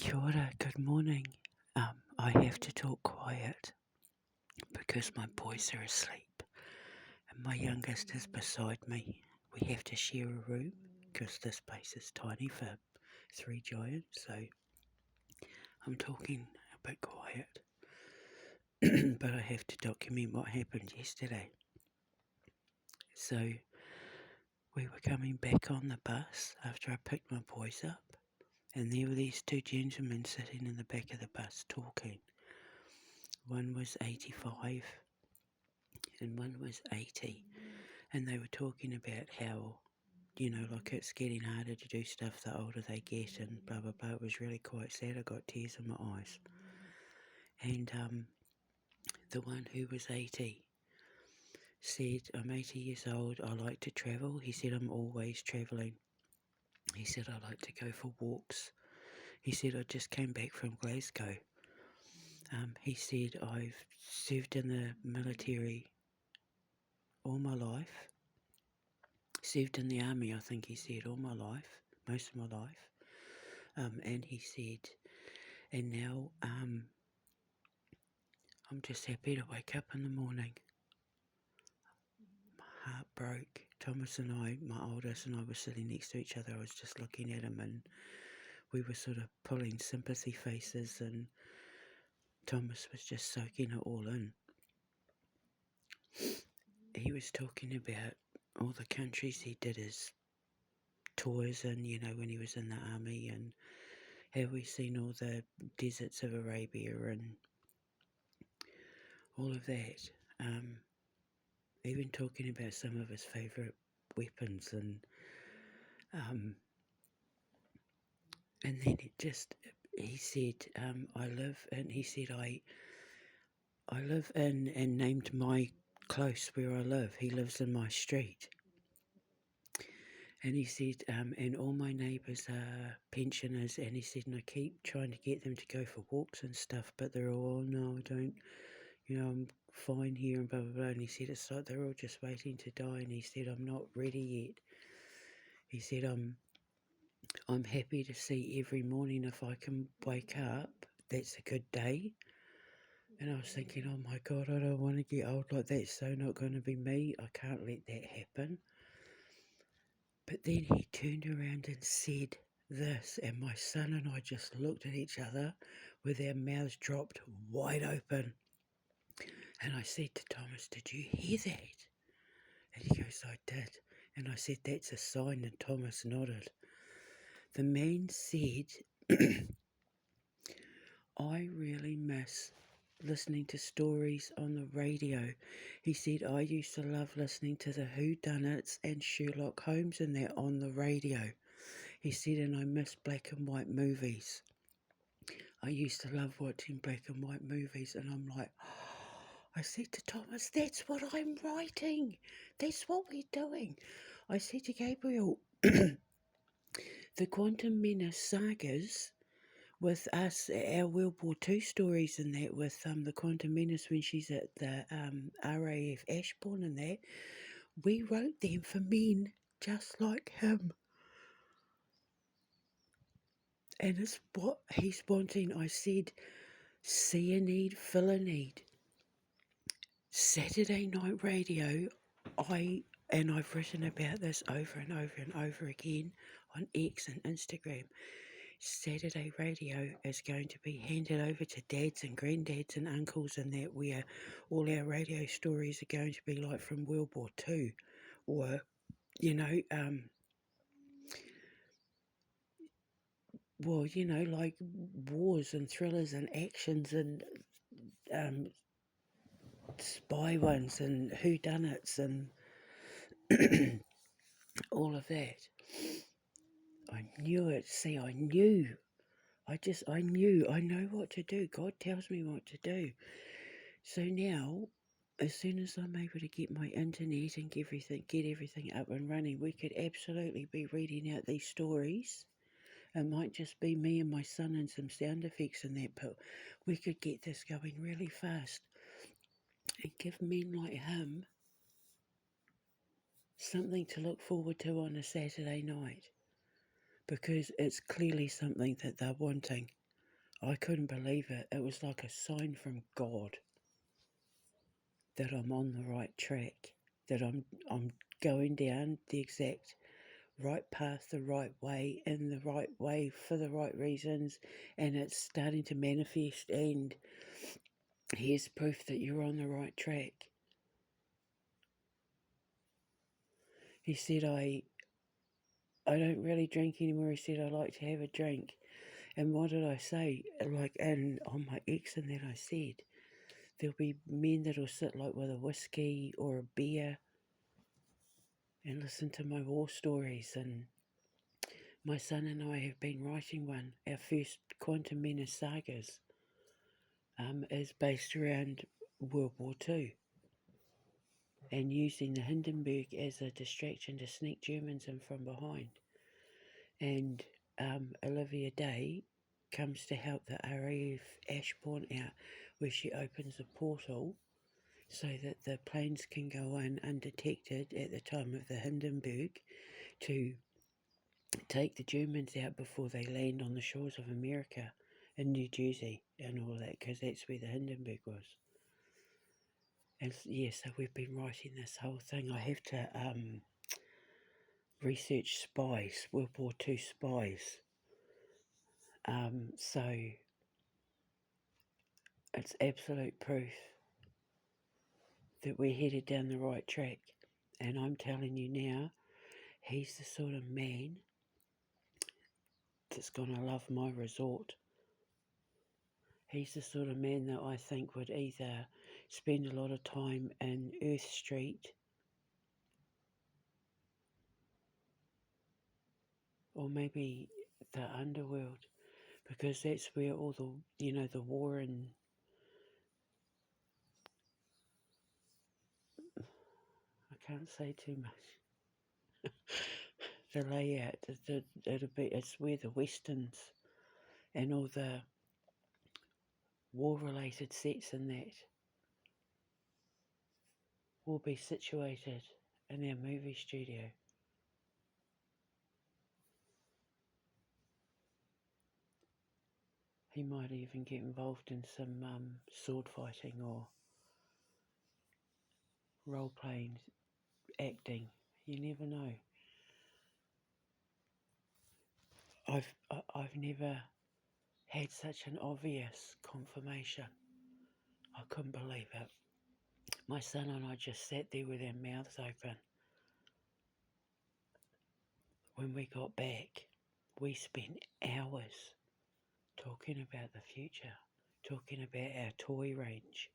Kia ora, good morning. I have to talk quiet because my boys are asleep and my youngest is beside me. We have to share a room because this place is tiny for three giants, so I'm talking a bit quiet. But I have to document what happened yesterday. So we were coming back on the bus after I picked my boys up, and there were these two gentlemen sitting in the back of the bus talking. One was 85 and one was 80, and they were talking about how, like it's getting harder to do stuff the older they get, and blah blah blah. It was really quite sad. I got tears in my eyes. And the one who was 80 said, "I'm 80 years old, I like to travel." He said, "I'm always travelling." He said, "I like to go for walks." He said, "I just came back from Glasgow." He said, "I've served in the military all my life. Served in the army," I think he said, "all my life, most of my life." And he said, "And now I'm just happy to wake up in the morning." My heart broke. Thomas and I, my oldest and I, were sitting next to each other. I was just looking at him and we were sort of pulling sympathy faces, and Thomas was just soaking it all in. He was talking about all the countries he did his tours in, when he was in the army, and how we seen all the deserts of Arabia and all of that. Even talking about some of his favourite weapons, and then he said, I live in, and named my close where I live. He lives in my street. And he said, and all my neighbours are pensioners, and he said, and I keep trying to get them to go for walks and stuff, but they're all, "Oh no, I don't, I'm fine here," and blah blah blah. And he said, "It's like they're all just waiting to die." And he said, "I'm not ready yet." He said, I'm happy to see every morning if I can wake up, that's a good day." And I was thinking, oh my God, I don't want to get old like that, so not going to be me. I can't let that happen. But then he turned around and said this, and my son and I just looked at each other with our mouths dropped wide open. And I said to Thomas, "Did you hear that?" And he goes, "I did." And I said, "That's a sign," and Thomas nodded. The man said, "I really miss listening to stories on the radio." He said, "I used to love listening to the whodunits and Sherlock Holmes and that on the radio." He said, "And I miss black and white movies. I used to love watching black and white movies." And I'm like, I said to Thomas, "That's what I'm writing. That's what we're doing." I said to Gabriel, the Quantum Menace sagas with us, our World War II stories and that, with the Quantum Menace when she's at the RAF Ashbourne and that, we wrote them for men just like him. And it's what he's wanting. I said, see a need, fill a need. Saturday night radio, I've written about this over and over and over again on X and Instagram. Saturday radio is going to be handed over to dads and granddads and uncles, and that, where all our radio stories are going to be like from World War II, or like wars and thrillers and actions and spy ones and whodunits and all of that. I knew it. See, I knew. I knew. I know what to do. God tells me what to do. So now, as soon as I'm able to get my internet and get everything up and running, we could absolutely be reading out these stories. It might just be me and my son and some sound effects and that, but we could get this going really fast and give men like him something to look forward to on a Saturday night, because it's clearly something that they're wanting. I couldn't believe it. It was like a sign from God that I'm on the right track, that I'm going down the exact right path, the right way, in the right way for the right reasons, and it's starting to manifest. And here's proof that you're on the right track. He said, I don't really drink anymore. He said, I like to have a drink. And what did I say? Like, and on my ex, and then I said, there'll be men that'll sit like with a whiskey or a beer and listen to my war stories. And my son and I have been writing one. Our first Quantum Menace sagas is based around World War II and using the Hindenburg as a distraction to sneak Germans in from behind. And Olivia Day comes to help the RAF Ashbourne out, where she opens a portal so that the planes can go in undetected at the time of the Hindenburg to take the Germans out before they land on the shores of America in New Jersey and all that, because that's where the Hindenburg was. And yeah, so we've been writing this whole thing. I have to research spies, World War II spies. So it's absolute proof that we're headed down the right track. And I'm telling you now, he's the sort of man that's going to love my resort. He's the sort of man that I think would either spend a lot of time in Earth Street or maybe the underworld, because that's where all the war and I can't say too much. The layout, it's where the westerns and all the war-related sets and that will be situated in our movie studio. He might even get involved in some sword fighting or role-playing acting. You never know. I've never had such an obvious confirmation. I couldn't believe it. My son and I just sat there with our mouths open. When we got back, we spent hours talking about the future, talking about our toy range.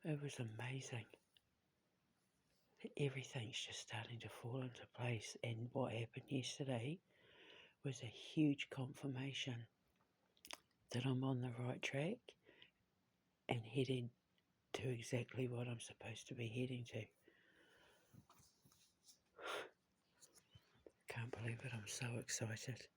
It was amazing. Everything's just starting to fall into place, and what happened yesterday was a huge confirmation that I'm on the right track and heading to exactly what I'm supposed to be heading to. Can't believe it, I'm so excited.